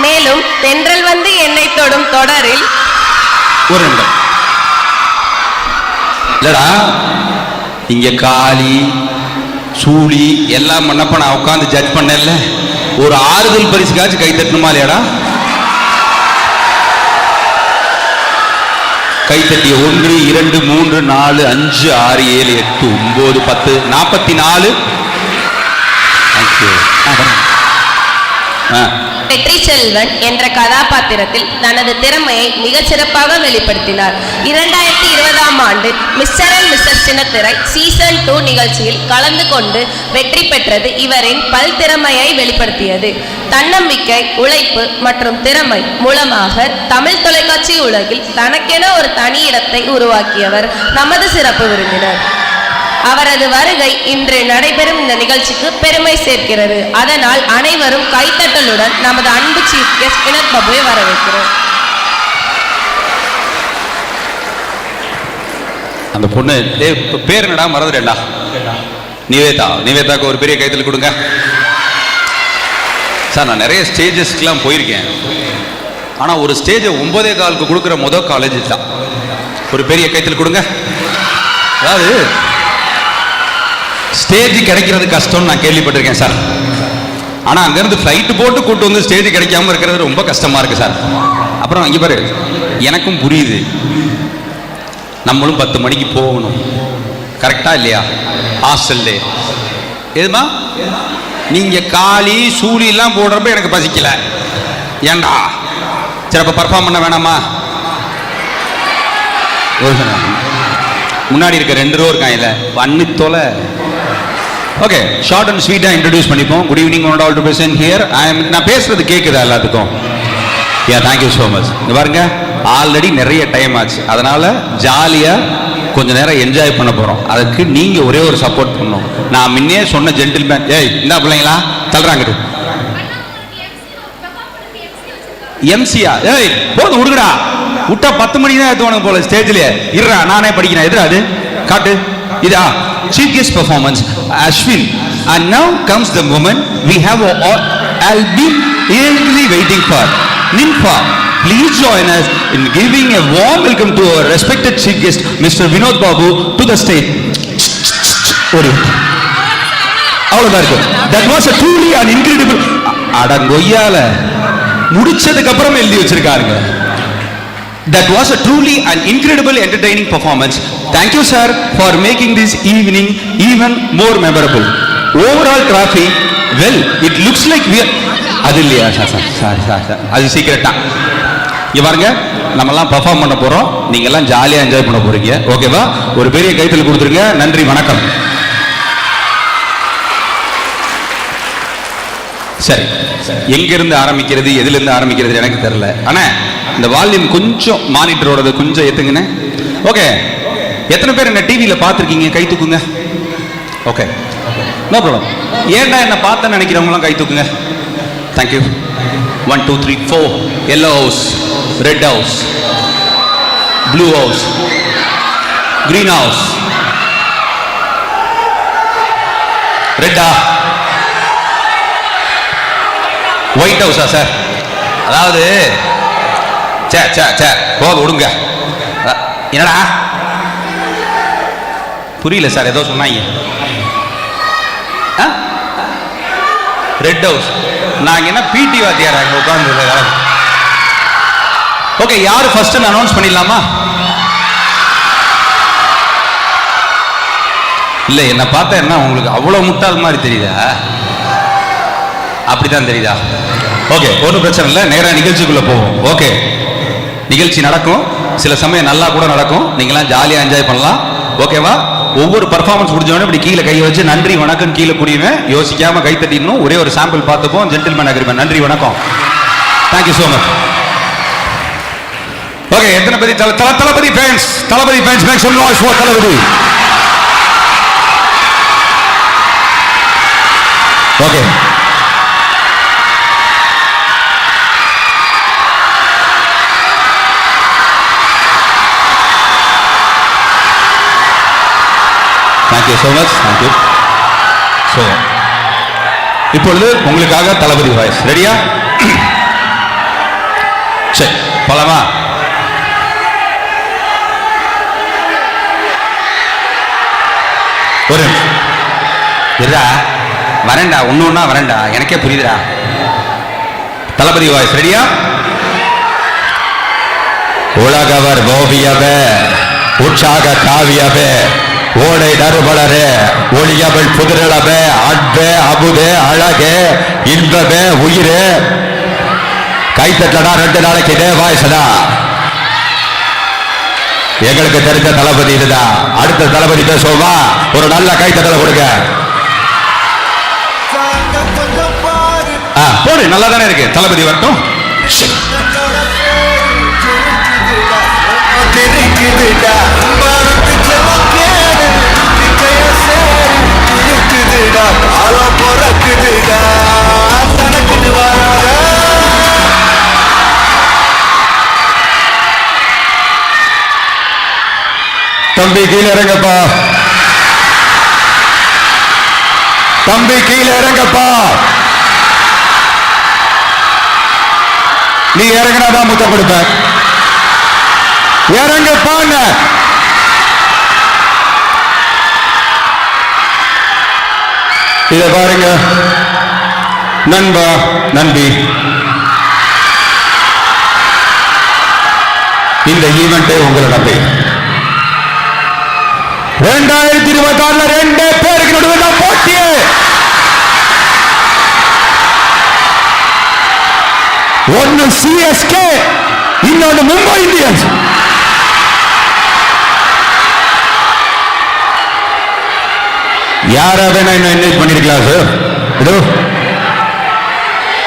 மேலும் தென்றல் வந்து என்னை தொடும் தொடரில் ஒரு நிமிடம் இல்லடா, இங்க காளி சூழி எல்லாம் பண்ணப்ப நான் உட்காந்து ஜட்ஜ் பண்ணல, ஒரு ஆறுதல் பரிசுக்காச்சும் கை தட்டணுமா இல்லையாடா? கைத்தட்டிய 1 2 3 4 5 6 7 8 9 10 44. வெற்றி செல்வன் என்ற கதாபாத்திரத்தில் தனது திறமையை மிகச் சிறப்பாக வெளிப்படுத்தினார். 2020ஆம் ஆண்டு மிஸ்டர் அண்ட் மிஸ்ஸஸ் சின்னத்திரை சீசன் 2 நிகழ்ச்சியில் கலந்து கொண்டு வெற்றி பெற்றது இவரின் பல் திறமையை வெளிப்படுத்தியது. தன்னம்பிக்கை, உழைப்பு மற்றும் திறமை மூலமாக தமிழ் தொலைக்காட்சி உலகில் தனக்கென ஒரு தனி இடத்தை உருவாக்கியவர் நமது சிறப்பு விருந்தினர். அவரது வருகை இன்று நடைபெறும் இந்த நிகழ்ச்சிக்கு பெருமை சேர்க்கிறது. அதனால் அனைவரும் கைத்தட்டலுடன் நமது அன்பு சீஃப் கெஸ்ட் வினோத் பாபுவை வரவேற்கிறோம். அந்த பொண்ணு பேர் என்னடா மறந்துடா? நிவேதா. நிவேதாக்கு ஒரு பெரிய கைத்தல் கொடுங்க சார். நான் நிறைய ஸ்டேஜஸ்க்கெலாம் போயிருக்கேன், ஆனால் ஒரு ஸ்டேஜை 9:15 கொடுக்குற முதல் காலேஜ் தான். ஒரு பெரிய கைத்தல் கொடுங்க. அதாவது ஸ்டேஜ் கிடைக்கிறது கஷ்டம்னு நான் கேள்விப்பட்டிருக்கேன் சார். ஆனால் அங்கேருந்து ஃப்ளைட்டு போட்டு கூட்டு வந்து ஸ்டேஜ் கிடைக்காம இருக்கிறது ரொம்ப கஷ்டமாக இருக்குது சார். அப்புறம் இங்கே பாரு, எனக்கும் புரியுது, நம்மளும் 10 மணிக்கு போகணும், கரெக்டாக இல்லையா? ஹாஸ்டல்லே எதுமா நீங்கள் காளி சூழிலாம் போடுறப்ப எனக்கு பசிக்கல, ஏண்டா சரி அப்போ பர்ஃபார்ம் பண்ண வேணாமா? முன்னாடி இருக்க 2 ரோ இருக்கான், இல்லை பண்ணி தொலை. ஓகே, ஷார்ட் அண்ட் ஸ்வீட்டாக இன்ட்ரடியூஸ் பண்ணிப்போம். Good evening one all to present here. நான் பேசுறது கேட்குதா எல்லாத்துக்கும்? Thank you so much. இந்த பாருங்க, ஆல்ரெடி நிறைய டைம் ஆச்சு, அதனால ஜாலியாக கொஞ்ச நேரம் என்ஜாய் பண்ண போகிறோம். அதுக்கு நீங்கள் ஒரே ஒரு சப்போர்ட் பண்ணணும். நான் முன்னே சொன்ன ஜென்டில்மேன், ஏய் இந்த பிள்ளைங்களா தள்ளுறாங்க எம்சியா, ஏய் போதும் விடுங்கடா, விட்டா 10 மணிக்கு தான் ஏற்றுவானுங்க போல ஸ்டேஜ்லேயே. இருறா நானே படிக்கிறேன். எதுரா அது காட்டு. இதா chief guest performance Ashwin, and now comes the moment we have all been eagerly waiting for. Ninfa, please join us in giving a warm welcome to our respected chief guest Mr. Vinod Babu to the stage. அவ்வளவுதான் இருக்கு. That was a truly an incredible. அடங்கொய்யால முடிச்சதுக்கு அப்புறம் எழுதி வச்சிருக்காருங்க. That was a truly an incredible entertaining performance. Thank you sir for making this evening even more memorable. Overall trophy, well it looks like we are அது இல்லையா sir, அது சீக்கிரட்டா. இங்க பாருங்க, நம்ம எல்லாம் பெர்ஃபார்ம் பண்ண போறோம், நீங்க எல்லாம் ஜாலியா என்ஜாய் பண்ண போறீங்க. ஓகேவா? ஒரு பெரிய கைத்தல் கொடுத்துருங்க. நன்றி, வணக்கம். சரி, எங்கிருந்து ஆரம்பிக்கிறது எதிலிருந்து ஆரம்பிக்கிறது எனக்கு தெரியல. ஆனா இந்த வால்யூம் கொஞ்சம் மானிட்டரோட கொஞ்சம் ஏத்துங்கண்ணே. ஓகே, எத்தனை பேர் என்ன டிவியில் பார்த்துருக்கீங்க? கை தூக்குங்க. Okay, no problem. ஏன்டா என்ன பார்த்தேன்னு நினைக்கிறவங்களாம் கை தூக்குங்க. Thank you. 1 2 3 4. Yellow house, red house, blue house, green house. ரெட்டா? ஒயிட் ஹவுஸா சார்? அதாவது போது விடுங்க. என்னடா புரியல சார், ஏதோ சொன்னாங்க. Red house. நாங்க என்ன பிடி வாத்தியாரா அங்க உட்கார்ந்து? ஓகே, யாரு ஃபர்ஸ்ட் அனௌன்ஸ் பண்ணிடலாமா? இல்ல என்ன பார்த்தா என்ன உங்களுக்கு அவ்வளவு முட்டாள் மாதிரி தெரியுதா? அப்படித்தான் தெரியுதா? ஓகே, ஒன்றும் பிரச்சனை இல்லை, நேராக நிகழ்ச்சிக்குள்ள போவோம். ஓகே, நிகழ்ச்சி நடக்கும், சில சமயம் நல்லா கூட நடக்கும், நீங்களாம் ஜாலியாக என்ஜாய் பண்ணலாம். ஓகேவா? ஒவ்வொரு பர்ஃபார்மன்ஸ் முடிஞ்சவொடனே இப்படி கீழே கையை வச்சு நன்றி வணக்கம் கீழே புரியுவேன், யோசிக்காம கை தட்டிடணும். ஒரே ஒரு சாம்பிள் பார்த்துப்போம். Gentleman agreement. நன்றி வணக்கம். Thank you so much. ஓகே, எத்தனை பேர் Thalapathy fans? Thalapathy fans make some noise for Thalapathy. Okay, thank you so much. Thank you. So இப்பொழுது உங்களுக்காக தளபதி வாய்ஸ் ரெடியா? சரி போலாமா? ஒரு இருடா, வரேன்டா, ஒண்ணு வரேன்டா, எனக்கே புரியுதுடா. தளபதி வாய்ஸ் ரெடியா? உலகவர் ஓவியவே, உற்சாக காவியவே, ஓடை நறுபலரே, ஒளியவள் புதிரளவே, அன்பே அமுதே அழகே இன்பமே உயிரே. கைத்தட்டடா, 2 நாளைக்கு இதே வாய்ஸ்டா. எங்களுக்கு தெரிஞ்ச தளபதி இதுதான். அடுத்த தளபதி பேசுவோமா? ஒரு நல்ல கைத்தட்டல கொடுங்க. போடு, நல்லா தானே இருக்கு. தளபதி வரட்டும். தம்பி கீழே இறங்கப்பா, தம்பி கீழே இறங்கப்பா. நீ இறங்கினாதான் முத்தம் கொடுப்பேன். இறங்கப்பாங்க. இத பாருங்க நண்பா, நம்பி, இந்த ஈவெண்டே உங்களை நம்பி 2026 2 பேருக்கு நடுவில் போட்டி. ஒன்னு சிஎஸ்கே, இன்னொன்னு மும்பை இந்தியன்ஸ். யாரா வேணா இன்னும் என்கேஜ் பண்ணிருக்கலாம் சார். இதோ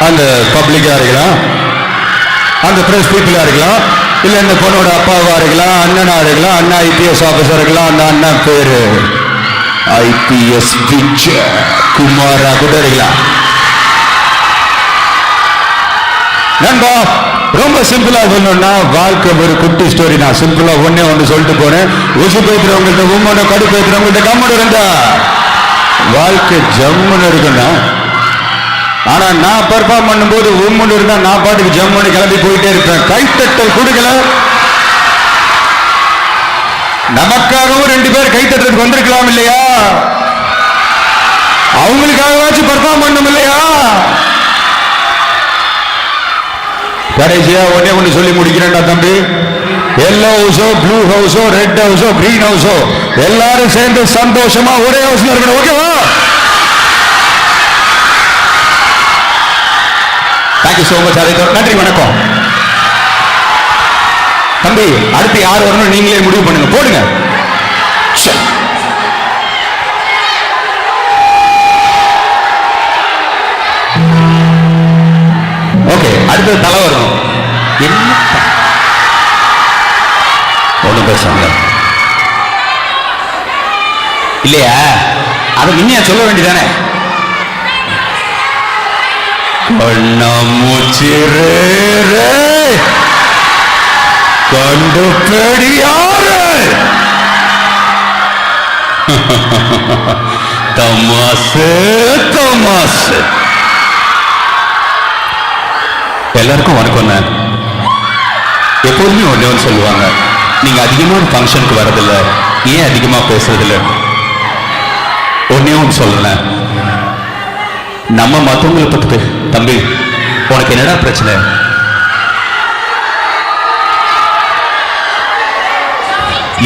அந்த பப்ளிக்கா இருக்கலாம், அந்த பிரஸ் பீப்புளா இருக்கலாம், இல்ல இந்த பொண்ணோட அப்பாவா இருக்கலாம், அண்ணனா இருக்கலாம், அண்ணா ஐபிஎஸ் ஆபீசர் இருக்கலாம், அந்த அண்ணன் பேரு ஐபிஎஸ் விஜய் குமாரா கூட இருக்கலாம். நண்பா, ரொம்ப சிம்பிளா சொல்லணும்னா, வாழ்க்கை ஒரு குட்டி ஸ்டோரி. நான் சிம்பிளா ஒண்ணு சொல்லிட்டு போனேன். உசு பேசுறவங்கள்ட்ட உம்மோட கடு பேசுறவங்கள்ட்ட கம்மன் இருந்தா வாழ்க்கை ஜம்முன்னு இருக்குன்னா, ஆனா நான் பெர்ஃபார்ம் பண்ணும்போது உம்மன் இருந்தா நான் பாட்டுக்கு ஜம்முன்னு கிளம்பி போயிட்டே இருப்பேன். கைத்தட்டல் கொடுக்கல. நமக்காகவும் 2 பேர் கைத்தட்டலுக்கு வந்திருக்கலாம் இல்லையா? அவங்களுக்காகவாச்சும் பெர்ஃபார்ம் பண்ணும் இல்லையா? கடைசியா ஒண்ணு சொல்லி முடிக்கிறேன்டா தம்பி. எல்லோ ஹவுஸோ, ப்ளூ ஹவுஸோ, ரெட் ஹவுஸோ, கிரீன் ஹவுஸோ எல்லாரும் சேர்ந்து சந்தோஷமா ஒரே ஹவுஸ்ல இருக்கணும். ஓகேவா? Thank you so much. நன்றி, வணக்கம். தம்பி, அடுத்து யார் வரணும் நீங்களே முடிவு பண்ணுங்க. போடுங்க. ஓகே, அடுத்தது தலை வரணும். என்ன ஒண்ணு பேசுறாங்க இல்லையா? அதை முன்னையா சொல்ல வேண்டியதானே? கண்டு பெரியாரு தமாசு தமாசு. எல்லாருக்கும் வணக்கம். எப்போதுமே ஒண்ணு சொல்லுவாங்க, நீங்க அதிகமான ஃபங்க்ஷனுக்கு வரதில்ல, ஏன் அதிகமா பேசுறதில்ல? ஒன்னே ஒன்று சொல்றேன், நம்ம மற்றவங்களை பத்தி. தம்பி, உனக்கு என்னடா பிரச்சனை?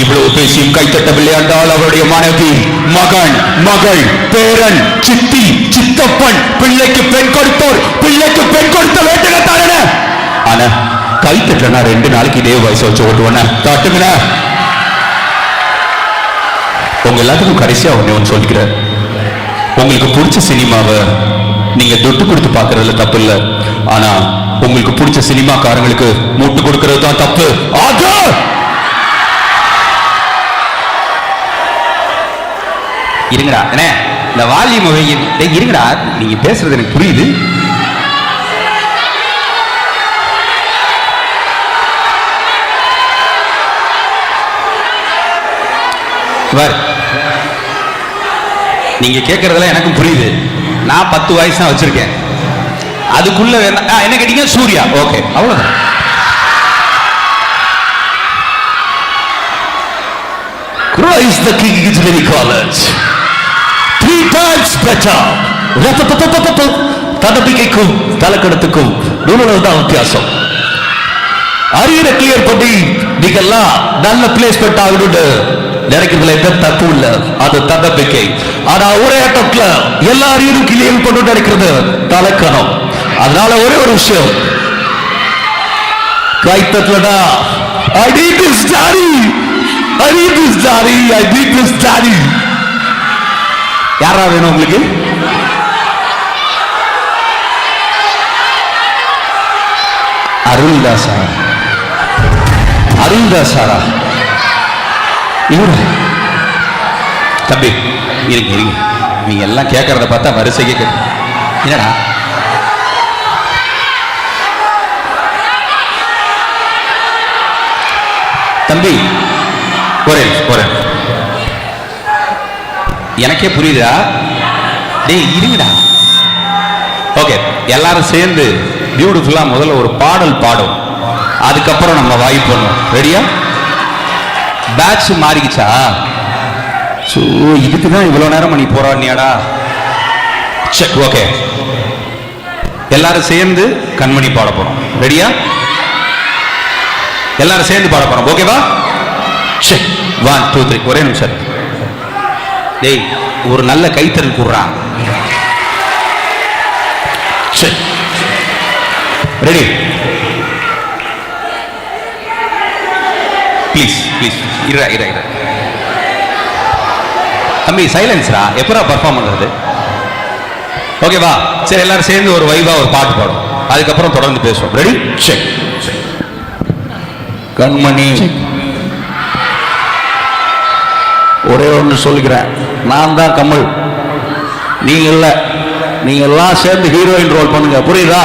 இவ்வளவு பேசியும் கைத்தட்டவில்லை என்றால் அவருடைய மனைவி, மகன், மகள், பேரன், சித்தி, சித்தப்பன், பிள்ளைக்கு பெண் கொடுத்தோர், பிள்ளைக்கு பெண் கொடுத்த வேண்டுகத்தான. ஆனா கைத்தட்டனா 2 நாளைக்கு இதே வயசு வச்சு ஓட்டுவான. தட்டுங்கள. உங்க எல்லாத்துக்கும் கடைசியா ஒண்ணு சொல்லிக்கிறேன். உங்களுக்கு பிடிச்ச சினிமாவை நீங்க தொட்டு கொடுத்து பாக்குறதுல தப்பு இல்லை. ஆனா உங்களுக்கு பிடிச்ச சினிமாக்காரங்களுக்கு மூட்டு கொடுக்கிறது தான் தப்பு. இருங்கடா, என்ன இந்த வால்யூம் இருங்கடா, நீங்க பேசுறது எனக்கு புரியுது. நீங்க கேட்கறதெல்லாம் எனக்கும் புரியுது. நான் 10 வயசு தான் வச்சிருக்கேன். அதுக்குள்ள என்ன கேட்டீங்க? சூர்யா. ஓகே, அவ்வளவுதான். Christ the King Engineering College. 3 times better. தன்னம்பிக்கைக்கும் தலக்கணத்துக்கும் நூலதான் வித்தியாசம். அரியரை கிளியர் பண்ணி நீங்க எல்லாம் நல்ல பிளேஸ்மெண்ட் ஆகணும்னு நினைக்கிறதுல எந்த தப்பு இல்ல, அது தன்னம்பிக்கை. ஆனா ஒரே அட்டம்ல எல்லா அரியரும் கிளியர் பண்ணு நினைக்கிறது தலக்கணம். அதனால ஒரே ஒரு விஷயம் கைத்தட்டலடா, I need this daddy, I need this daddy, I need this daddy. யாரா வேணும் உங்களுக்கு? அருள்தாசா, அருள்தாசாரா இவரு? தம்பி இருங்க இருங்க, நீங்க எல்லாம் கேட்கறத பார்த்தா வரிசைக்கு என்னடா தம்பி ஒரே ஒரே எனக்கே புரியுதா? டேய் இருங்கடா. ஓகே, எல்லாரும் சேர்ந்து பியூட்டிஃபுல்லா முதல்ல ஒரு பாடல் பாடும், அதுக்கப்புறம் நம்ம வாய்ப்பு பண்ணுவோம். ரெடியா? பேட்ச் மாறிக்கிச்சா? ஸோ இதுக்கு தான் இவ்வளோ நேரம் நீ போராடினியாடா? செக். ஓகே, எல்லாரும் சேர்ந்து கண்மணி பாட போறோம். ரெடியா? எல்லாரும் சேர்ந்து பாட போறோம். ஓகேவா? செக். 1 2 3. ஒரே நிமிஷம். டேய் ஒரு நல்ல கைத்தறல் கூடுறான். செக். ரெடி? ப்ளீஸ் ப்ளீஸ் இரா இரா இரா. தம்பி சைலன்ஸ்ரா, எப்பரா பர்ஃபார்ம் பண்றது? ஓகேவா? சரி, எல்லாரும் சேர்ந்து ஒரு வைபா ஒரு பாட்டு பாடும், அதுக்கப்புறம் தொடர்ந்து பேசுவோம். ரெடி? செக். கண்மணி, ஒரே ஒன்று சொல்லிக்கிறேன், நான் தான் கமல், நீங்க இல்ல. நீங்க எல்லாம் சேர்ந்து ஹீரோயின் ரோல் பண்ணுங்க, புரியுதா?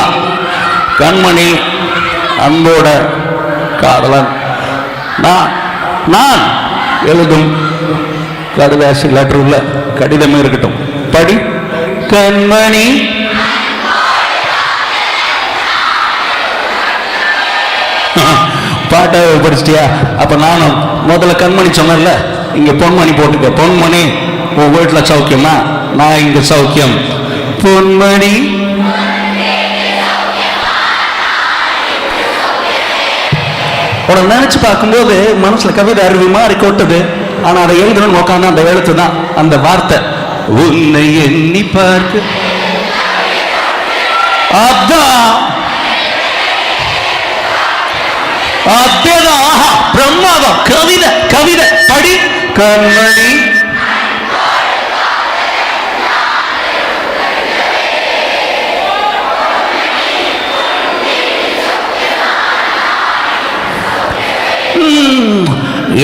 கண்மணி அன்போட காதலன். நான் எழுதும் கடுதாசி லெட்டர் உள்ள கடிதமே இருக்கட்டும், படி. கண்மணி பாட்டை படிச்சிட்டியா? அப்ப நானும் முதல்ல கண்மணி சொன்னேன்ல, இங்க பொன்மணி போட்டுக்க. பொன்மணி, உன் வீட்டுல சௌக்கியமா? நான் இங்க சௌக்கியம். பொன்மணி உட நினைச்சு பார்க்கும்போது மனசுல கவிதை அருவி மாறி கொட்டுது. ஆனா அதை எழுதணும்னு உட்காந்து அந்த எழுத்து தான் அந்த வார்த்தை. உன்னை எண்ணி பார்க்க, அதான் அதேதான். ஆஹா, பிரம்மாதம். கவிதை கவிதை படி. கண்மணி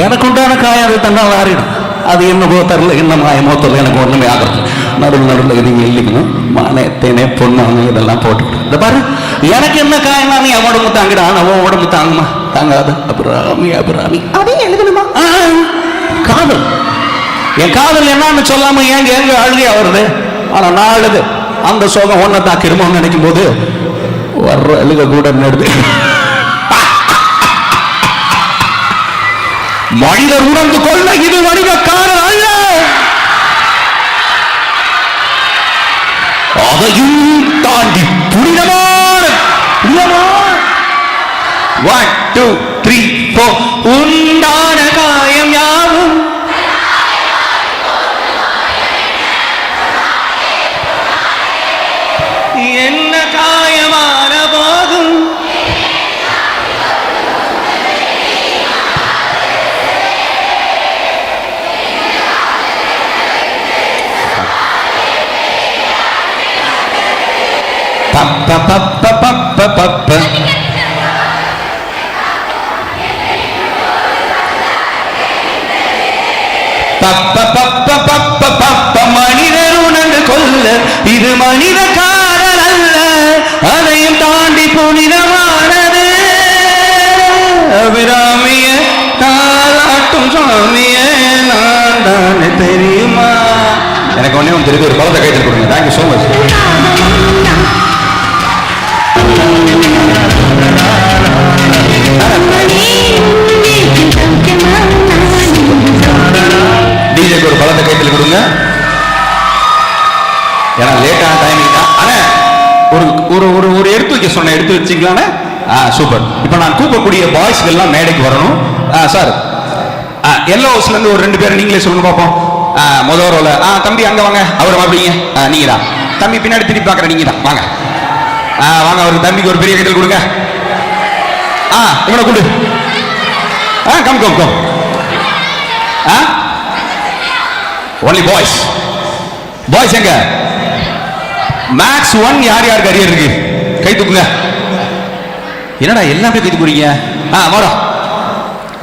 எனக்கு உண்டான காயம் அதை தந்தால் ஆறிடும். அது என்ன போத்தரில் என்ன மாயமோ தெரியல, எனக்கு ஒண்ணுமே ஆகிறது. நடுவில் இது இல்லைக்கணும், மானே தேனே பொண்ணு இதெல்லாம் போட்டு இந்த பாரு. எனக்கு என்ன காயம்னா நீ அவன் உடம்பு தாங்கிடா, அவன் உடம்பு தாங்குமா? தாங்காது. அபிராமி அபிராமி அதே எழுதணுமா? காதல், என் காதல் என்னன்னு சொல்லாம ஏங்க எங்க அழுகையா வருது? ஆனா நான் அழுது அந்த சோகம் ஒன்ன தாக்கிருமோன்னு நினைக்கும் போது வர்ற அழுக கூட நடுது. மனிதர் உணர்ந்து கொள்ள இது வணிகக்காரர் அல்ல, அதையும் தாண்டி புனிதமான 1 2 3 4 உண்டான காயம் யாவும் என்ன காயமான போதும் மனிதர் உணர்ந்து கொள்ள இது மனித காதல் அல்ல, அதையும் தாண்டி புனிதமானது. அபிராமிய தாலாட்டும் சுவாமிய நான் தானே தெரியுமா? எனக்கு ஒன்னே ஒன்று தெரியுது, ஒரு பலத்தை கைத்தில் கொடுங்க. Thank you so much. Thank you. சொன்ன எடுத்து வச்சிங்களானே? சூப்பர். இப்போ நான் கூப்பிடக்கூடிய பாய்ஸ்க்கு எல்லாம் மேடைக்கு வரணும். சார், எல்லோ ஹவுஸ்ல இருந்து ஒரு 2 பேரை நீங்களே சொல்லுங்க பார்ப்போம். முதல் ரோல தம்பி அங்க வாங்க, அவர் வாங்க. நீங்க தான் தம்பி, பின்னாடி திருப்பி பார்க்குற நீங்க தான் வாங்க. வாங்க, அவருக்கு தம்பிக்கு ஒரு பெரிய கைத்தல் கொடுங்க. இவனை கொடு. Come come come. Only boys. Boys எங்க? மேக்ஸ் 1 யார் யாருக்கு அரியர் இருக்கு? கை தூக்குங்க. என்னடா எல்லாமே கை தூக்குறீங்க? வாடா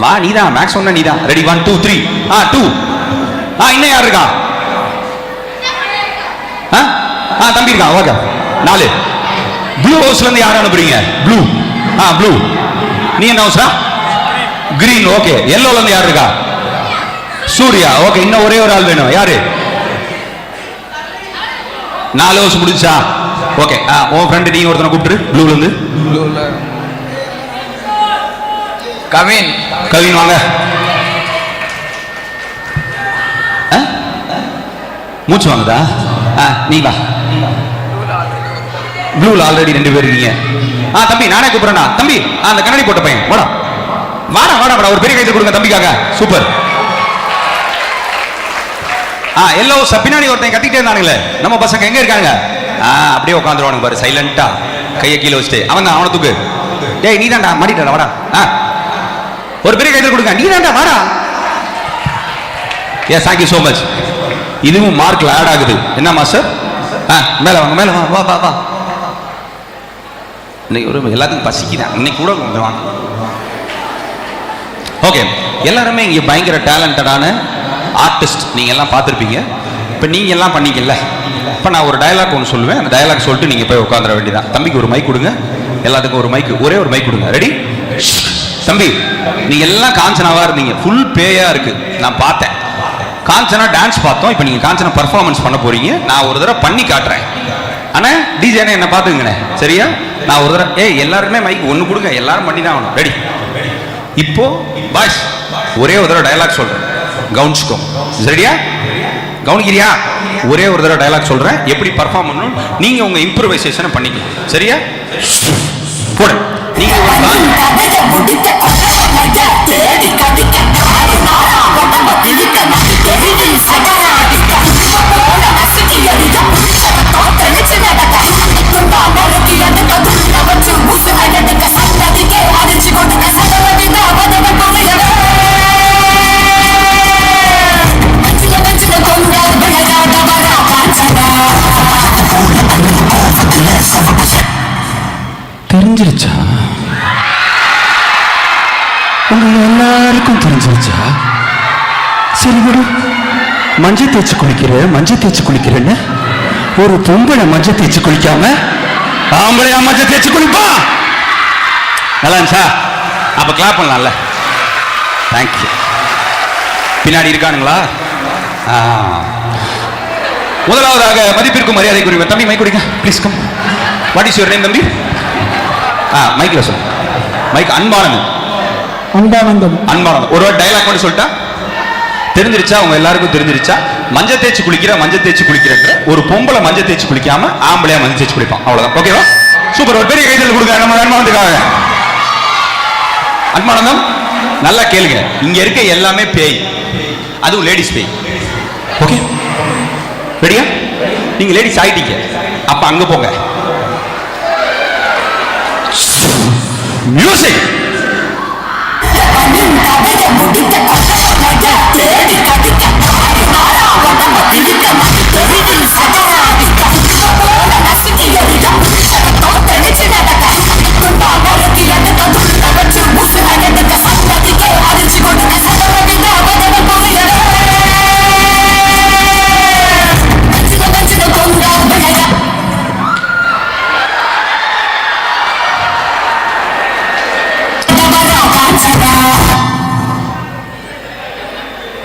வா, நீதான் மேக்ஸ் 1 நீதான். ரெடி 1 2 3. 2. இன்னும் யார் இருக்கா? தம்பி இருக்கா? ஓகே 4. ப்ளூ ஹவுஸ்ல இருந்து யார் அனுப்புறீங்க? ப்ளூ. ப்ளூ. நீ என்ன ஹவுஸ்ரா? கிரீன். ஓகே. எல்லோல இருந்து யார் இருக்கா? சூர்யா. ஓகே. இன்னும் ஒரே ஒரு ஆள் வேணும். யாரு? 4 ஹவுஸ் முடிச்சா? ஓகே. உன் ஃப்ரெண்ட் நீ ஒருத்தனை கூப்பிட்டு ப்ளூல இருந்து. கவின். கவின் வாங்க. மூச்சு வாங்குதா? நீ வா. ப்ளூல ஆல்ரெடி 2 பேர் இருக்கீங்க. தம்பி நானே கூப்பிடுறேன். தம்பி அந்த கண்ணாடி போட்ட பையன் வாடா வாடா வாடா வாடா. ஒரு பெரிய கைது கொடுங்க தம்பிக்காக. சூப்பர். எல்லோ பின்னாடி ஒருத்தன் கத்திக்கிட்டே இருந்தானுங்களே, நம்ம பசங்க எங்க இருக்காங்க? அப்படியே உட்காந்துருவானுங்க பாரு, சைலண்டா கையை கீழே வச்சுட்டு. அவன் தான், அவனை தூக்கு. டேய் நீ தான்டா, மாட்டிட்டா வாடா. ஒரு பெரிய கைது கொடுங்க. நீ தான்டா வாடா. Yes, thank you so much. இதுவும் மார்க்ல ஆட் ஆகுது. என்ன மாஸ்டர்? மேல வாங்க, மேல வா வா வா வா. இன்னைக்கு ஒரு எல்லாத்துக்கும் பசிக்குதான். இன்னைக்கு கூட வாங்க. ஓகே, எல்லாருமே இங்கே பயங்கர டேலண்டடான ஆர்டிஸ்ட். நீங்கள் எல்லாம் பார்த்துருப்பீங்க. இப்போ நீங்கள் எல்லாம் பண்ணீங்கல்ல, இப்போ நான் ஒரு டயலாக் ஒன்று சொல்லுவேன். அந்த டயலாக் சொல்லிட்டு நீங்கள் போய் உட்காந்துட வேண்டியதான். தம்பிக்கு ஒரு மைக் கொடுங்க. எல்லாத்துக்கும் ஒரு மைக், ஒரே ஒரு மைக் கொடுங்க. ரெடி? தம்பி, நீங்கள் எல்லாம் காஞ்சனாவாக இருந்தீங்க. ஃபுல் பேயாக இருக்குது. நான் பார்த்தேன். காஞ்சனா டான்ஸ் பார்த்தோம். இப்போ நீங்கள் காஞ்சனா பர்ஃபார்மன்ஸ் பண்ண போகிறீங்க. நான் ஒரு தடவை பண்ணி காட்டுறேன். ஆனால் டிஜேனே என்ன பார்த்துங்கண்ணே, சரியா? நான் ஒரு தடவை எல்லாருமே மைக் ஒன்று கொடுங்க. எல்லாரும் பண்ணி தான் ஆகணும். ரெடி? இப்போ பாய்ஸ் ஒரே ஒரு தடவை டயலாக் சொல்றேன், கவனிச்சுக்கோ. சரியா? கவனிக்கிறியா? ஒரே ஒரு தடவை டயலாக் சொல்றேன், எப்படி பர்ஃபார்ம் பண்ணணும் நீங்க உங்க இம்ப்ரூவைசேஷனை பண்ணிக்க. சரியா? போடு. நீங்க தெரிஞ்சிருச்சா? உங்க எல்லாருக்கும் தெரிஞ்சிருச்சா? சரி விடு. மஞ்சள் தேய்ச்சி குளிக்கிறேன்னு ஒரு பொம்பளை மஞ்சள் தேய்ச்சி குளிக்காம ஆம்பளையா மஞ்சள் தேய்ச்சி குளிப்பா? நல்லா இருந்துச்சா? அப்ப கிளாப் பண்ணலாம்ல. தேங்க்யூ. பின்னாடி இருக்கானுங்களா? முதலாவதாக மதிப்பிற்கும் மரியாதைக்குரிய தம்பி மைக் கொடுங்க please. Come. What is your name தம்பி? மைக்ல சொல்லு. மைக். அன்பானந்தம். ஒரு டயலாக் மட்டும் சொல்லிட்டா தெரிஞ்சிருச்சா? உங்க எல்லாருக்கும் தெரிஞ்சிருச்சா? மஞ்சள் தேய்ச்சி குளிக்கிற ஒரு பொம்பளை மஞ்சள் தேய்ச்சி குளிக்காம ஆம்பளையா மஞ்சள் தேய்ச்சி குளிப்பான். அவ்வளவுதான். ஓகேவா? சூப்பர். ஒரு பெரிய கைதல் கொடுங்க நம்ம அன்பானந்துக்காக. அன்பானந்தம், நல்லா கேளுங்க. இங்க இருக்க எல்லாமே பேய், அதுவும் லேடிஸ் பேய். ஓகே, ரெடியா? நீங்க லேடிஸ் ஆயிட்டீங்க. அப்ப அங்க போங்க. மியூசிக்.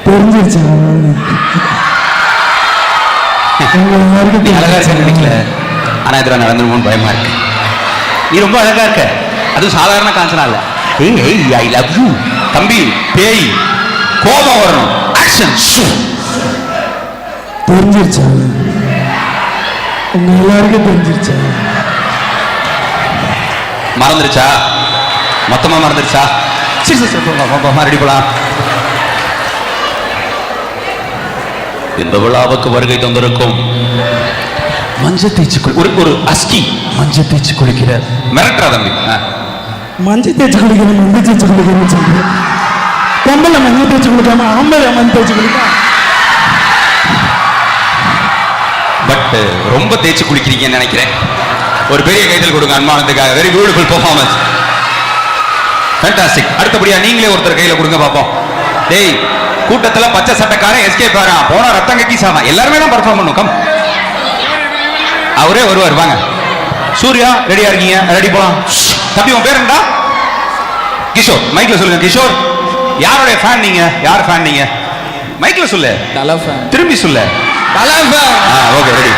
தெரிஞ்சிருச்சு. அழகா இருக்க நினைக்கல, ஆனா இதுல நடந்துருமோன்னு பயமா இருக்கு. நீ ரொம்ப அழகா இருக்க, அதுவும் சாதாரண காஞ்சனா இல்ல. ஏய் ஐ லவ் யூ. தம்பி பேய், கோபம் வரணும். ஆக்ஷன். தெரிஞ்சிருச்சா? உங்க எல்லாருக்கும் தெரிஞ்சிருச்சா? மறந்துருச்சா? மொத்தமா மறந்துருச்சா? சரி சரி சரி ரெடி போலாம். இந்த விழாவுக்கு வருகை தந்திருக்கும் மஞ்சள் தேய்ச்சி ஒரு அஸ்கி மஞ்சள் தேய்ச்சி குளிக்கிறார். மிரட்டா தம்பி. மஞ்சள் தேய்ச்சி குளிக்கிறேன், மஞ்சள் தேய்ச்சி குளிக்கிறேன்னு சொல்றேன். பொம்பளை மஞ்சள் தேய்ச்சி குளிக்காம ஆம்பளை மஞ்சள் தேய்ச்சி குளிக்கா. பட் ரொம்ப தேய்ச்சி குளிக்கிறீங்கன்னு நினைக்கிறேன். ஒரு பெரிய கைதல் கொடுங்க அன்மானத்துக்காக. Very beautiful performance, fantastic. அடுத்தபடியா நீங்களே ஒருத்தர் கையில கொடுங்க பாப்போம். டேய், கூட்டத்துல பச்சை சட்டைக்காரன் எஸ்கேப் ஆறான், போனா ரத்தம் கக்கி சாமா. எல்லாருமே தான் பர்ஃபார்ம் பண்ணும். கம், அவரே வருவார். வாங்க சூர்யா, ரெடியா இருக்கீங்க? ரெடி போலாம். தம்பி உன் பேர் என்னடா? கிஷோர். மைக்ல சொல்லுங்க. கிஷோர், யாருடைய ஃபேன் நீங்க? யார் ஃபேன் நீங்க? மைக்ல சொல்லு. தலை ஃபேன். திரும்பி சொல்லு. தலை fan. Okay, ready.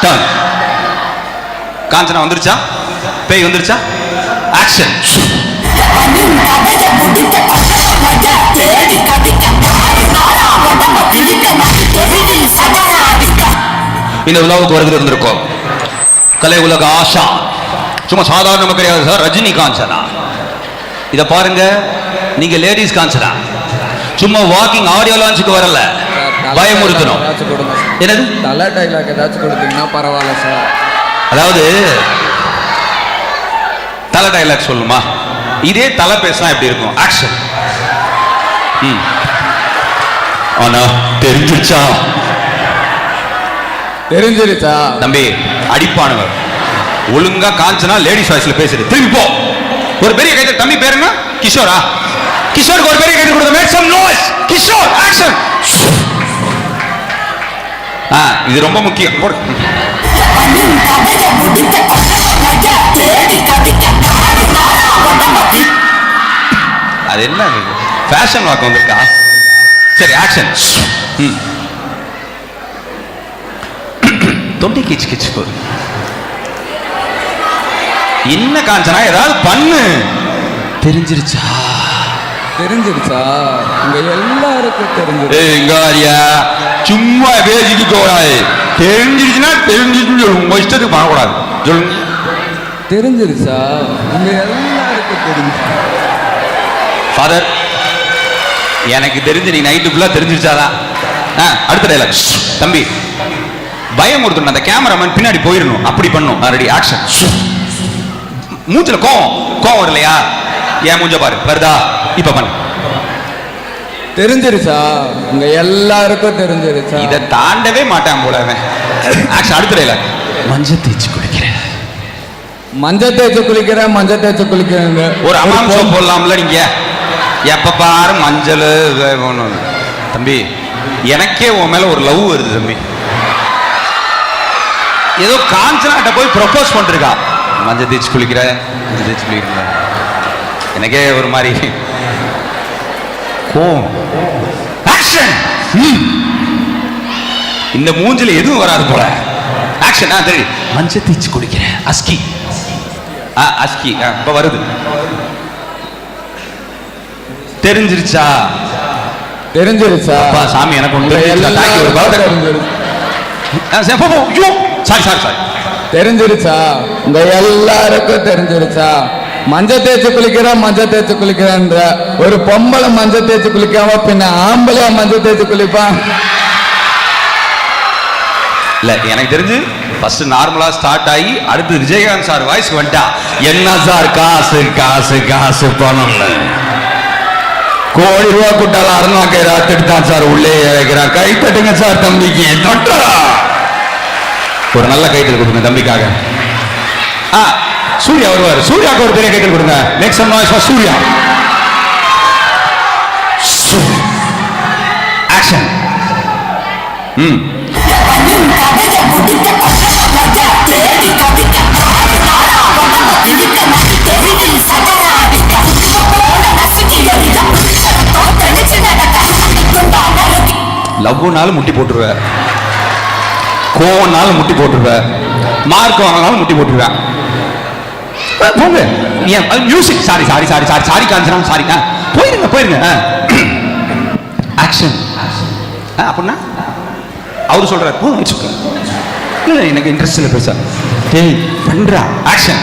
Turn. Kanchana வந்துருச்சா? பேய் வந்துருச்சா? ஆக்ஷன். இந்த உலகுக்கு வருகிறது இருந்திருக்கோம் கலை உலக ஆஷா. சும்மா சாதாரண கிடையாது சார், ரஜினி காஞ்சனா. இத பாருங்க, நீங்க லேடிஸ் காஞ்சனா. சும்மா வாக்கிங் ஆடியோ லான்ச்சுக்கு வரல, பயமுறுத்தணும். என்னது? தலை டைலாக் ஏதாச்சும் கொடுத்தீங்கன்னா பரவாயில்ல சார். அதாவது தலை டைலாக் சொல்லுமா? இதே தலை பேசினா எப்படி இருக்கும்? ஆக்ஷன். ஆனா தெரிஞ்சிருச்சா? தெரிஞ்சிருச்சா? தம்பி அடிப்பானவர். ஒழுங்கா காஞ்சனா லேடிஸ் வாய்ஸ்ல பேசுறது. திரும்பி போ. ஒரு பெரிய கைது. தம்பி பேர் என்ன? கிஷோரா? கிஷோருக்கு ஒரு பெரிய கைது கொடுங்க. Make some noise. Kishore, action. இது ரொம்ப முக்கியம். போடு. அது என்ன ஃபேஷன் வாக்கு வந்திருக்கா? சரி, ஆக்ஷன். தொண்டை கிச்சு கிச்சு போகுது. என்ன காஞ்சனா, ஏதாவது பண்ணு. தெரிஞ்சிருச்சா? தெரிஞ்சிருச்சா? உங்க எல்லாருக்கும் தெரிஞ்சிருச்சு. எங்காரியா சும்மா பேசிட்டு போறாது. தெரிஞ்சிருச்சுன்னா தெரிஞ்சிருச்சுன்னு சொல்லுங்க. உங்க இஷ்டத்துக்கு பண்ணக்கூடாது. சொல்லுங்க. தெரிஞ்சிருச்சா? உங்க எல்லாருக்கும் தெரிஞ்சு. ஃபாதர், எனக்கு தெரிஞ்சு நீ நைட்டு ஃபுல்லா தெரிஞ்சிருச்சாதான். அடுத்த டைலாக். தம்பி பயம் கொடுத்துடணும். அந்த கேமராமேன் பின்னாடி போயிடணும். அப்படி பண்ணும். Ready, action. மூஞ்சில கோவம் வரலையா? ஏன் மூஞ்ச பாரு, வருதா? இப்ப பண்ணு. தெரிஞ்சிருச்சா? உங்க எல்லாருக்கும் தெரிஞ்சிருச்சா? இதை தாண்டவே மாட்டான் போல அவன். ஆக்ஷன். அடுத்த டைலாக். மஞ்சள் தேய்ச்சி குளிக்கிறேன். மஞ்சள் தேய்ச்சி குளிக்கிறேன், மஞ்சள் தேய்ச்சி குளிக்கிறேன். ஒரு அம்மாம் சோப் போடலாம்ல நீங்க? எப்ப பாரு மஞ்சள். தம்பி, எனக்கே உன் மேல ஒரு லவ் வருது தம்பி. ஏதோ காஞ்சனாட்ட போய் ப்ரொபோஸ் பண்ணிருக்கா. மஞ்சள் தேய்ச்சி குளிக்கிற, மஞ்சள் தேய்ச்சி குளிக்கிற. எனக்கே ஒரு மாதிரி கோவம். ஆக்ஷன். இந்த மூஞ்சில எதுவும் வராது போல. ஆக்ஷன். சரி, மஞ்சள் தேய்ச்சி குளிக்கிறேன். அஸ்கி. அஸ்கி. இப்ப வருது. தெரிஞ்சிருச்சா? தெரிஞ்சிருச்சா? சாமி எனக்கு ஒன்று தெரிஞ்சிருச்சா? உங்க எல்லாருக்கும் தெரிஞ்சிருச்சா? மஞ்சள் தேய்ச்சி குளிக்கிறேன், மஞ்சள் தேய்ச்சி குளிக்கிறேன்ற ஒரு பொம்பளை மஞ்சள் தேய்ச்சி குளிக்காம பின்ன ஆம்பளையா மஞ்சள் தேய்ச்சி குளிப்பான்? இல்ல, எனக்கு தெரிஞ்சு ஃபர்ஸ்ட் நார்மலா ஸ்டார்ட் ஆகி அடுத்து விஜயகாந்த் சார் வாய்ஸ் வந்துட்டா. என்ன சார் காசு காசு காசு பணம்ல கோடி ரூபா கூட்டால அருணாக்கை ராத்துட்டு சார் உள்ளே வைக்கிறார். கை தட்டுங்க சார் தம்பிக்கு. ஒரு நல்ல கைத்தல் கொடுங்க தம்பிக்காக. சூர்யா வருவார். சூர்யாவுக்கு ஒரு பெரிய கைத்தல் கொடுங்க. Make some noise for Surya. Action. லவ்னாலும் முட்டி போட்டுருவ, கோவனாலும் முட்டி போட்டுருவ, மார்க் வாங்கினாலும் முட்டி போட்டுருவேன். போங்க. Music. Sorry sorry sorry sorry sorry Kanchana, sorry. போயிருங்க போயிருங்க. ஆக்ஷன். அப்படின்னா அவரு சொல்றாரு போ வச்சுக்க. இல்லை எனக்கு இன்ட்ரெஸ்ட் இல்லை பெருசா. டேய் பண்றா. ஆக்ஷன்.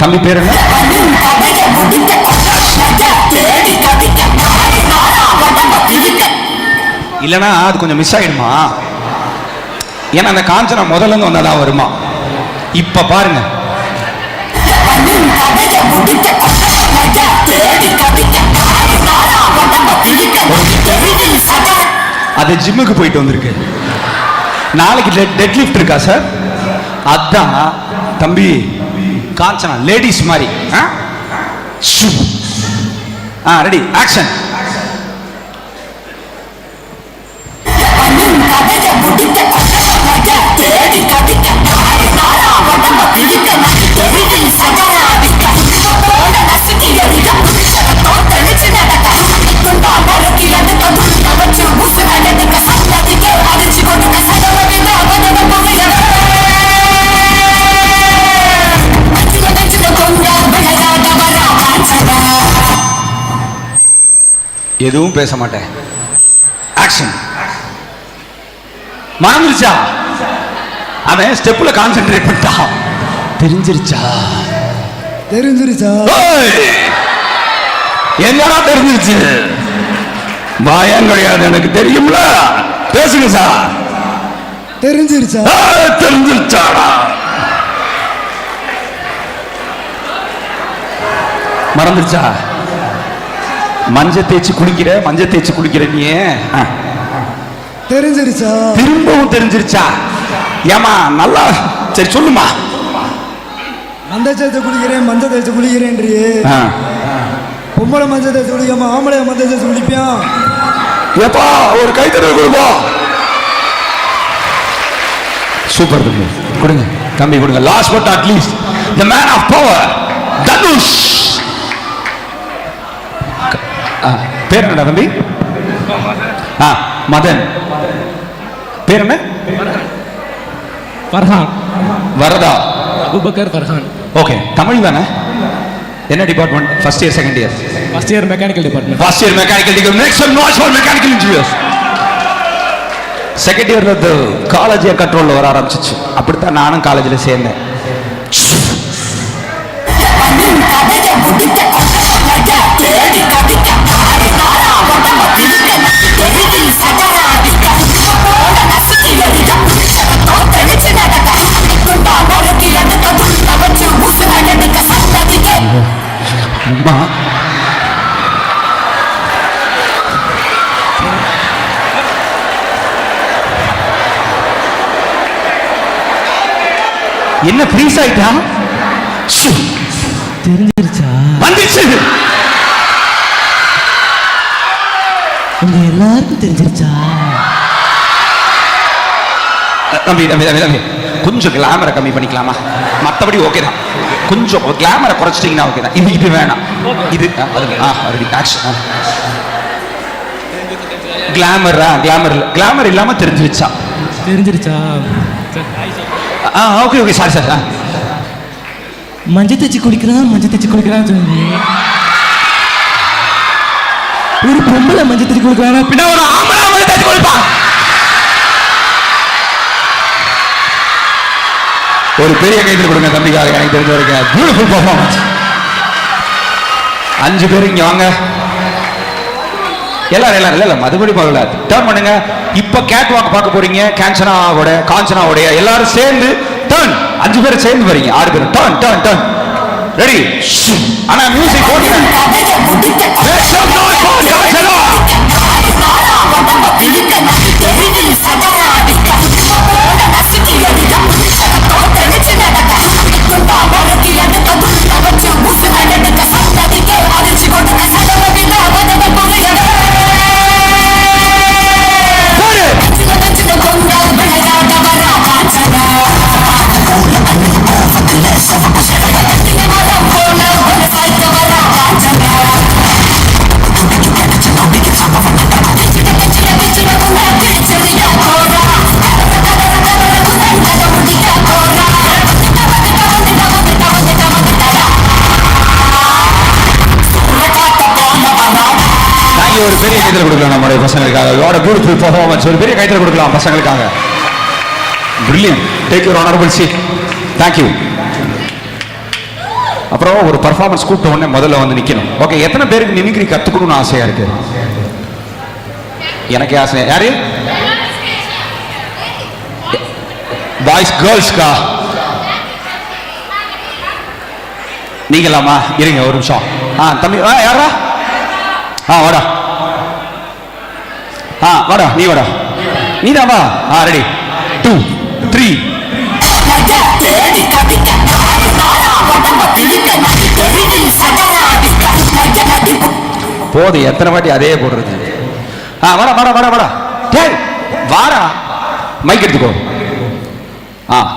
தம்பி பேர் என்ன? இல்லைன்னா அது கொஞ்சம் மிஸ் ஆயிடுமா? ஏன்னா அந்த காஞ்சனா முதல்ல இருந்து வந்தாதான் வருமா. இப்ப பாருங்க, அது ஜிம்முக்கு போயிட்டு வந்திருக்கு. நாளைக்கு டெட் லிஃப்ட் இருக்கா சார்? அதான் தம்பி காஞ்சனா லேடிஸ் மாதிரி. Ready, action. எதுவும் பேச மாட்டேன். ஆக்ஷன். மறந்துருச்சா? அவன் ஸ்டெப்ல கான்சென்ட்ரேட் பண்ணிட்டா. தெரிஞ்சிருச்சா? தெரிஞ்சிருச்சா? என்னடா தெரிஞ்சிருச்சு? பயம் கிடையாது, எனக்கு தெரியும்ல. பேசுங்க சார். தெரிஞ்சிருச்சா? தெரிஞ்சிருச்சாடா? மறந்துருச்சா? மஞ்ச தேய்ச்சி குளிக்கிற நீ தெரிஞ்சிருச்சா? திரும்பவும் தெரிஞ்சிருச்சா? ஏமா நல்லா, சரி சொல்லுமா. மஞ்சள் தேய்ச்சி குளிக்கிறேன்றியே. பொம்பளை மஞ்சள் தேய்ச்சி குளிக்காம ஆம்பளை மஞ்சள் தேய்ச்சி குளிப்பான். ஏப்பா ஒரு கைத்தறல் கொடுப்பா. சூப்பர் தம்பி, கொடுங்க தம்பி கொடுங்க. Last but not least, the man of power, Dhanush. பேர் என்னடா தம்பி? மதன். பேர் என்ன? ஃபர்ஹான். வரதா? அபூபக்கர் ஃபர்ஹான். ஓகே, தமிழ் தானே? என்ன department? First year, second year? First year mechanical department. First year mechanical department. Make some noise for mechanical engineers. Second இயர்ல காலேஜ் கண்ட்ரோல்ல வர ஆரம்பிச்சிச்சு. அப்படித்தான் நானும் காலேஜில் சேர்ந்தேன். அம்மா என்ன ஃப்ரீஸ் ஆயிட்டா? தெரிஞ்சிருச்சா? வந்துச்சு. உங்க எல்லாருக்கும் தெரிஞ்சிருச்சா? தம்பி தம்பி தம்பி தம்பி கொஞ்சம் கிளாமரை கம்மி பண்ணிக்கலாமா? மற்றபடி ஓகே தான். கொஞ்சம் கிளாமரை குறைச்சிட்டிங்கன்னா ஓகே தான். இது வேணாம். இது ஆக்ஷன். கிளாமர் இல்லாம தெரிஞ்சிருச்சா? Okay okay, sorry sir. மஞ்சள் தேய்ச்சி குளிக்கிறான் சொல்லி ஒரு பொம்பளை மஞ்சள் தேய்ச்சி குளிக்கிறானா, பின்ன ஒரு ஆம்பளை மஞ்சள் தேய்ச்சி குளிப்பான். ஒரு பெரிய கைத்தில் கொடுங்க தம்பிக்காக. எனக்கு தெரிஞ்ச வரைக்கும் பியூட்டிஃபுல் பர்ஃபார்மன்ஸ். 5 பேர் இங்க வாங்க. எல்லாரும் இல்ல மறுபடி முதல்ல டர்ன் பண்ணுங்க. இப்ப கேட் வாக் பார்க்க போறீங்க. காஞ்சனாவோட எல்லாரும் சேர்ந்து டர்ன். 5 பேர் சேர்ந்து வரீங்க. 6 பேர் டர்ன் டர்ன் டர்ன். ரெடி? ஆனா மியூசிக் போடுங்க. Make some noise for Kanchana. ஒரு பெரிய கைத்தல் கொடுக்கலாம் நம்முடைய பசங்களுக்காக. What a beautiful performance. ஒரு பெரிய கைத்தல் கொடுக்கலாம் பசங்களுக்காக. Brilliant. Take your honorable seat. Thank you. அப்புறம் ஒரு பர்ஃபார்மன்ஸ் கூப்பிட்ட உடனே முதல்ல வந்து நிக்கணும். ஓகே, எத்தனை பேருக்கு மிமிக்ரி கத்துக்கணும்னு ஆசையா இருக்கு? எனக்கு ஆசை. யாரு? பாய்ஸ் கேர்ள்ஸ்க்கா? நீங்களாமா? இருங்க ஒரு நிமிஷம். தம்பி யாரா? வாடா. வாடா, நீ வாடா. நீதான் வா. ரெடி 2 3. போது, எத்தனை வாட்டி அதே போடுறது? வாடா வாடா வாடா வாடா. டேய் வாடா, மைக் எடுத்துக்கோ.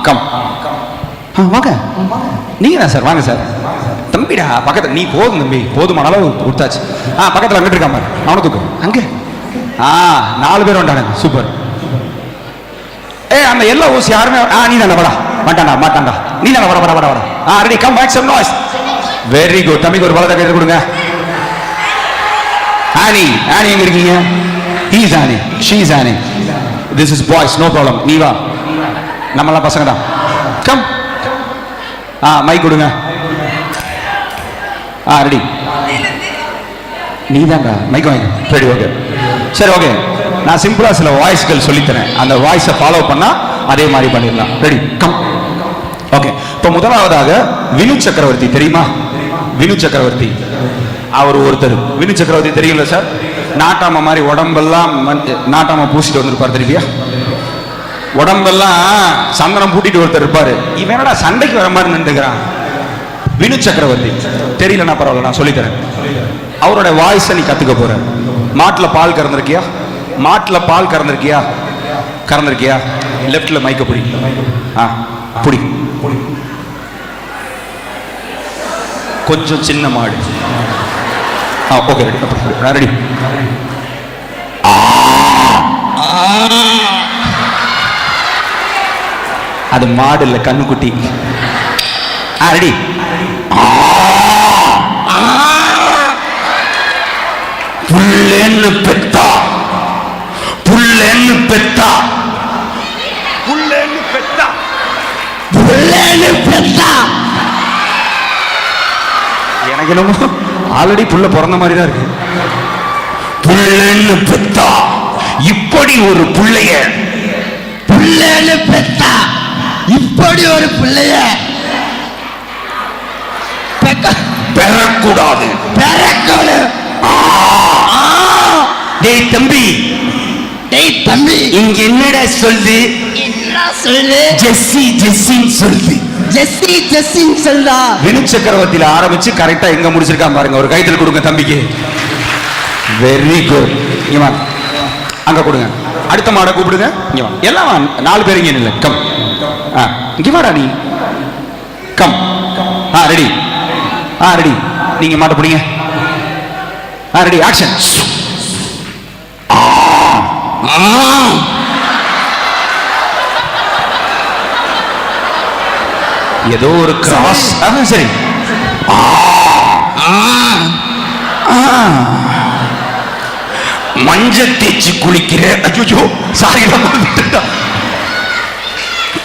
கம். வாங்க. நீங்க தான் சார், வாங்க சார். தம்பிடா பக்கத்துல நீ போதும் தம்பி, போதுமான அளவு கொடுத்தாச்சு. பக்கத்துல அங்கிட்டு இருக்காம அவனை தூக்கு. அங்க 4 பேர் வந்தானுங்க. சூப்பர். அந்த எல்லோ ஊசி யாருமே நீ தானே வாடா. மாட்டாண்டா நீ தானே வர வர வர வர. Ready, come back some noise. Very good. தம்பிக்கு ஒரு பலத்தை கையில் கொடுங்க. ஆனி எங்க இருக்கீங்க? he is Annie, she is Annie, this is boys, no problem. நீ வா, நம்மலாம் பசங்க தான். கம். மைக் கொடுங்க. ரெடி. நீ தான்டா மைக் வாங்க. Ready, okay. சரி, ஓகே. நான் சிம்பிளா சில வாய்ஸ்கள் சொல்லித்தரேன், அந்த வாய்ஸை ஃபாலோ பண்ணா அதே மாதிரி பண்ணிடலாம். Ready, come. ஓகே. இப்போ முதலாவதாக வினு சக்கரவர்த்தி. தெரியுமா வினு சக்கரவர்த்தி? அவர் ஒருத்தர். வினு சக்கரவர்த்தி தெரியல சார்? நாட்டாம மாதிரி உடம்பெல்லாம் நாட்டாம பூசிட்டு வந்திருப்பார். தெரியுயா? உடம்பெல்லாம் சந்தனம் பூட்டிட்டு ஒருத்தர் இருப்பாரு. இவன் என்னடா சண்டைக்கு வர மாதிரி நின்றுக்கிறான்? வினு சக்கரவர்த்தி. தெரியலன்னா பரவாயில்ல, நான் சொல்லித்தரேன். அவரோட வாய்ஸை நீ கத்துக்க போற. மாட்டுல பால் கறந்திருக்கியா? மாட்டுல பால் கறந்திருக்கியா? லெப்ட்ல மைக்க புடி. புடி. கொஞ்சம் சின்ன மாடு. Okay, ready. ரெடி. அது மாடு இல்ல, கண்ணுக்குட்டி. ரெடி. புள்ளேன்னு பெத்தா எனக்கு என்னமோ ஆல்ரெடி புள்ள பிறந்த மாதிரி தான் இருக்கு. புள்ளேன்னு பெத்தா இப்படி ஒரு புள்ளைய பெறக்கூடாது. டேய் தம்பி, இங்க என்னடா சொல்லுது? ஜெஸ்ஸின்னு சொல்லுது. வினு சக்கரவர்த்தியில ஆரம்பிச்சு கரெக்டா எங்க முடிச்சிருக்கான் பாருங்க. ஒரு கைத்தல் கொடுங்க தம்பிக்கு. Very good. அங்க கொடுங்க. அடுத்த மாட கூப்பிடுங்க. இங்க வா. எல்லாம் 4 பேர் இங்க நில்ல. கம். இங்க வாடா நீ. கம். ரெடி. ரெடி. நீங்க மாட்ட பிடிங்க. Ready, action. ஏதோ ஒரு கிராஸ். சரி. மஞ்சள் தேய்ச்சி குளிக்கிற. ஐயோ சாரி.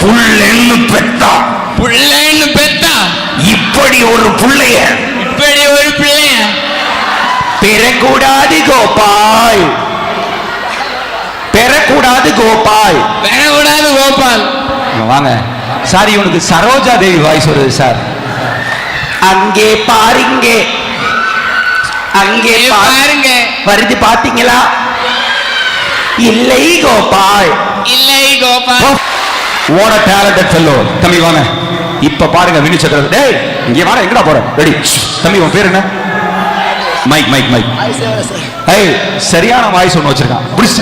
புள்ளேன்னு பெத்தா இப்படி ஒரு புள்ளைய பெறக்கூடாது கோபால். வாங்க. சாரி, உனக்கு சரோஜா தேவி வாய்ஸ் வருது சார். அங்கே பாருங்க வருது, பாத்தீங்களா? இல்லை Gopal. What a talented fellow. தம்பி வாங்க. இப்ப பாருங்க வினு சக்கரவர்த்தி. டேய் இங்க வாடா, எங்கடா போற? ரெடி. தம்பி உன் பேர் என்ன? மைக். சரியான வாய்ஸ் ஒன்று வச்சிருக்கான். புடிச்ச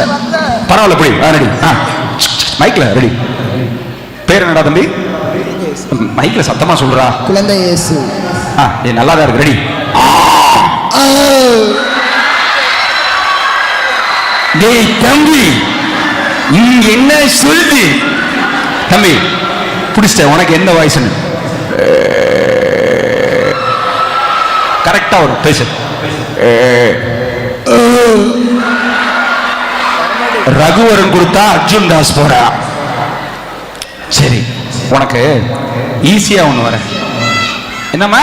பரவாயில்ல, புடி. ரெடி. மைக்ல ரெடி. பேர் என்னடா தம்பி? மைக்ல சத்தமா சொல்றா. குழந்தை இயேசு. நல்லா தான் இருக்கு. ரெடி. டேய் தம்பி, இங்க என்ன சொல்லுது? தம்பி புடிச்ச, உனக்கு என்ன வாய்ஸ்னு கரெக்டா வரும். பேசு. ரகுவரன் கொடுத்தா அர்ஜுன் தாஸ் போறா. சரி, உனக்கு ஈஸியா ஒண்ணு வர. என்னம்மா?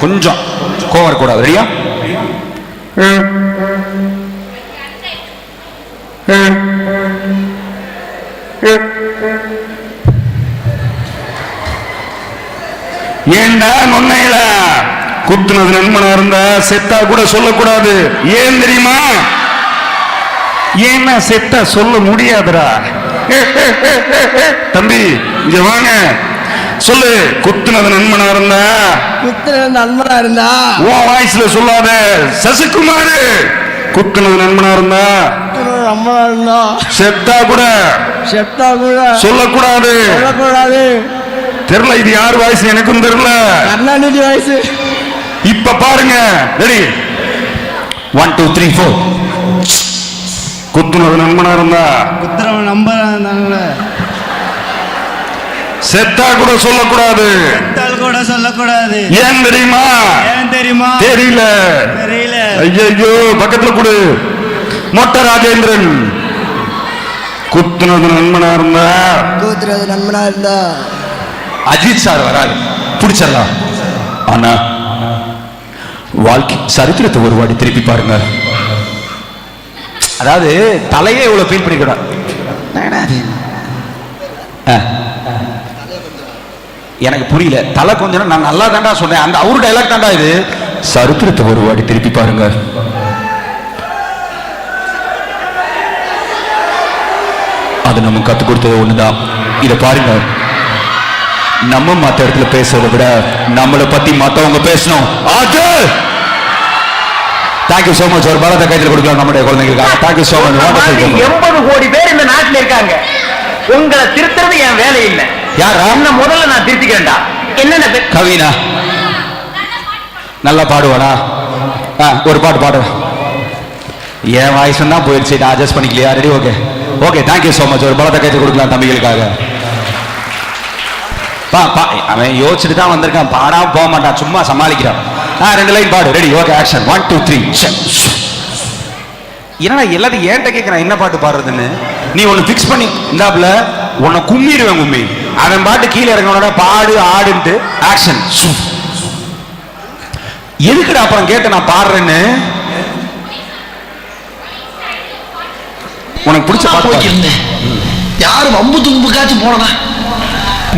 கொஞ்சம் கோவம் வரக்கூடாது. ரெடியா? ஏண்டா நொன்னையில குத்துனது நண்பனா இருந்தா செத்தா கூட சொல்லக்கூடாது. ஏன் தெரியுமா? ஏன்னா செத்தா சொல்ல முடியாதுடா. தம்பி இங்க வாங்க, சொல்லு. குத்துனது நண்பனா இருந்தா, குத்துறது நண்பனா இருந்தா உன் வாய்ஸ்ல சொல்லாத. சசிகுமார் குத்துனது நண்பனா இருந்தா, குத்துறது நண்பனா இருந்தா செத்தா கூட செத்தா கூட சொல்லக்கூடாது. சொல்லக்கூடாது. தெரியல, இது யார் வாய்ஸ் எனக்கும் தெரியல. கருணாநிதி வயசு. இப்ப பாருங்க. ரெடி? 1 2 3 4. குத்துனது நண்பனா இருந்தா, குத்துறவன் நம்பனா இருந்தாங்கள செத்தா கூட சொல்லக்கூடாது. கூட சொல்லக்கூடாது. ஏன் தெரியுமா? ஏன் தெரியுமா? தெரியல. தெரியல. ஐயோ, பக்கத்துல கொடு. மொட்டை ராஜேந்திரன் குத்துனது நண்பனா இருந்தா, குத்துறது நண்பனா இருந்தா அஜித் சார் வராது, பிடிச்சிடலாம். ஆனா வாழ்க்கை சரித்திரத்தை ஒரு வாட்டி திருப்பி பாருங்க. அதாவது தலையே இவ்வளவு ஃபீல் பண்ணிக்கூடாது. எனக்கு புரியல. தலை கொஞ்சம் நான் நல்லா தாண்டா சொன்னேன். அந்த அவரு டைலாக் தாண்டா இது. சரித்திரத்தை ஒரு வாட்டி திருப்பி பாருங்க. அது நமக்கு கத்துக் கொடுத்தது ஒண்ணுதான். இத பாருங்க, நம்ம மத்த இடத்துல பேசுறதை விட நம்மளை பத்தி மத்தவங்க பேசணும். Thank you so much. ஒரு பலத்தை கையில் கொடுக்கலாம் நம்முடைய குழந்தைகளுக்காக. Thank you so much. 80 கோடி பேர் இந்த நாட்டில் இருக்காங்க. உங்களை திருத்துறது என் வேலை இல்லை. யாரா? முதல்ல நான் திருத்திக்கிறேன்டா. என்னென்ன கவினா நல்லா பாடுவானா? ஒரு பாட்டு பாடு. என் வாய்ஸ் தான் போயிடுச்சு, நான் அட்ஜஸ்ட் பண்ணிக்கலையா? Ready? Okay okay. Thank you so much. ஒரு பலத்தை கையில் கொடுக்கலாம் தம்பிகளுக்காக. அவன் யோசிச்சுட்டு தான் வந்திருக்கான், பாடாம போக மாட்டான், சும்மா சமாளிக்கிறான். 2 லைன் பாடு. ரெடி? Okay action. 1 2 3. என்னடா எல்லாத்தையும் ஏன்ட்ட கேட்கிறேன் என்ன பாட்டு பாடுறதுன்னு. நீ ஒன்னு பிக்ஸ் பண்ணி இந்தாப்புல உன்னை கும்மிடுவேன். கும்மி அவன் பாட்டு கீழே இறங்கினோட பாடு ஆடுன்ட்டு ஆக்ஷன். எதுக்குடா அப்புறம் கேட்ட நான் பாடுறேன்னு? உனக்கு பிடிச்ச பாட்டு யாரும் வம்பு தும்புக்காச்சும் போனதா?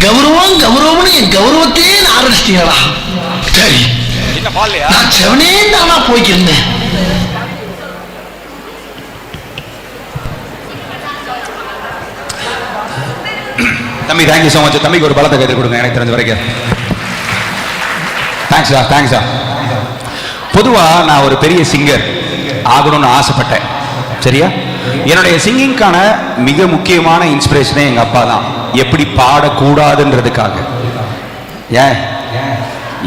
கௌரவம் கௌரவம்னு என் கௌரவத்தையே ஆரம்பிச்சிட்டீங்களா? சரி, நான் செவனே தானா போய்க்கிருந்தேன். தம்பி தேங்க்யூ ஸோ மச். தம்பிக்கு ஒரு பலத்தை கைது கொடுங்க எனக்கு தெரிஞ்ச வரைக்கும். தேங்க்ஸா தேங்க்ஸா. பொதுவாக நான் ஒரு பெரிய சிங்கர் ஆகணும்னு ஆசைப்பட்டேன். சரியா? என்னுடைய சிங்கிங்கான மிக முக்கியமான இன்ஸ்பிரேஷனே எங்கள் அப்பா தான். எப்படி பாடக்கூடாதுன்றதுக்காக. ஏன்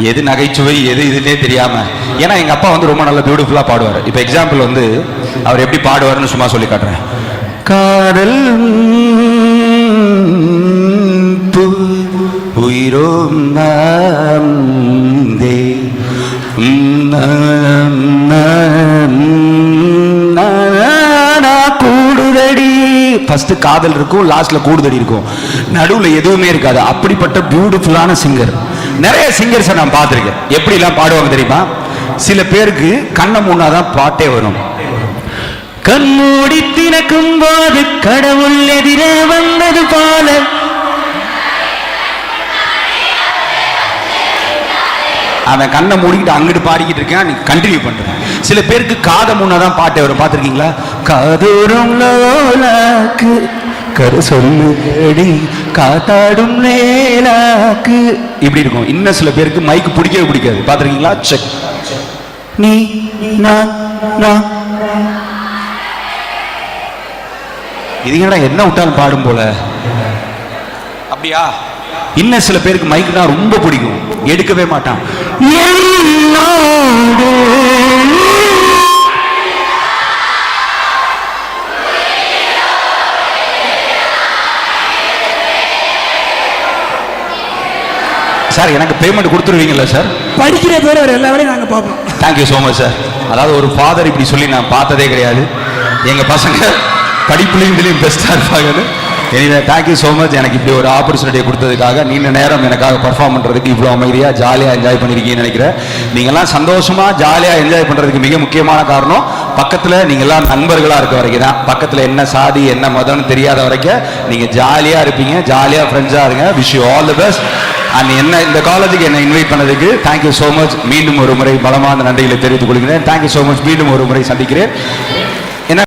எது நகைச்சுவை எது இதுன்னே தெரியாம. ஏன்னா எங்க அப்பா வந்து ரொம்ப நல்லா பியூட்டிஃபுல்லா பாடுவார். இப்போ எக்ஸாம்பிள் வந்து அவர் எப்படி பாடுவார்னு சும்மா சொல்லி காட்டுறேன். காதல் உயிரோம் கூடுதடி. ஃபர்ஸ்ட் காதல் இருக்கும், லாஸ்ட்ல கூடுதடி இருக்கும், நடுவுல எதுவுமே இருக்காது. அப்படிப்பட்ட பியூட்டிஃபுல்லான சிங்கர். நிறைய சிங்கர்ஸை நான் பார்த்துருக்கேன். எப்படிலாம் பாடுவாங்க தெரியுமா? சில பேருக்கு கண்ணை மூணாதான் பாட்டே வரும். கண்மூடி திறக்கும் போது கடவுள் எதிர வந்தது போல. அவன் கண்ணை மூடிக்கிட்டு அங்கிட்டு பாடிக்கிட்டு இருக்கான், நீ கண்டினியூ பண்றேன். சில பேருக்கு காதை முன்னாதான் பாட்டே வரும். பார்த்துருக்கீங்களா? காதோறும் லோலாக்கு கரு சொல்லுடி காத்தாடும் நேலாக்கு இப்படி இருக்கும். இன்னும் சில பேருக்கு மைக்கு பிடிக்கவே பிடிக்காது. பார்த்துருக்கீங்களா? செக் நீ நான் இது என்ன விட்டாலும் பாடும் போல. அப்படியா? இன்னும் சில பேருக்கு மைக்கு தான் ரொம்ப பிடிக்கும், எடுக்கவே மாட்டான். சார் எனக்கு பேமெண்ட் கொடுத்துருவீங்களா சார்? படிக்கிற பேர் அவர் எல்லா வேலையும் நாங்கள் பார்ப்போம். Thank you so much sir. அதாவது ஒரு ஃபாதர் இப்படி சொல்லி நான் பார்த்ததே கிடையாது. எங்கள் பசங்க படிப்புலையும் இதுலேயும் பெஸ்ட்டாக இருப்பாங்கன்னு எனிவே தேங்க்யூ ஸோ மச். எனக்கு இப்படி ஒரு ஆப்பர்ச்சுனிட்டியை கொடுத்ததுக்காக, நீண்ட நேரம் எனக்காக பர்ஃபார்ம் பண்ணுறதுக்கு, இவ்வளோ அமைதியாக ஜாலியாக என்ஜாய் பண்ணியிருக்கீங்கன்னு நினைக்கிறேன். நீங்கள்லாம் சந்தோஷமாக ஜாலியாக என்ஜாய் பண்ணுறதுக்கு மிக முக்கியமான காரணம், பக்கத்தில் நீங்கள்லாம் நண்பர்களாக இருக்க வரைக்கும் தான். பக்கத்தில் என்ன சாதி என்ன மதம்னு தெரியாத வரைக்கும் நீங்கள் ஜாலியாக இருப்பீங்க. ஜாலியாக ஃப்ரெண்ட்ஸாக இருங்க. Wish you all the best. And என்ன இந்த காலேஜுக்கு என்னை இன்வைட் பண்ணதுக்கு தேங்க்யூ ஸோ மச். மீண்டும் ஒரு முறை பலமான நன்றிகளை தெரிவித்துக் கொள்கிறேன். Thank you so much. மீண்டும் ஒரு முறை சந்திக்கிறேன்.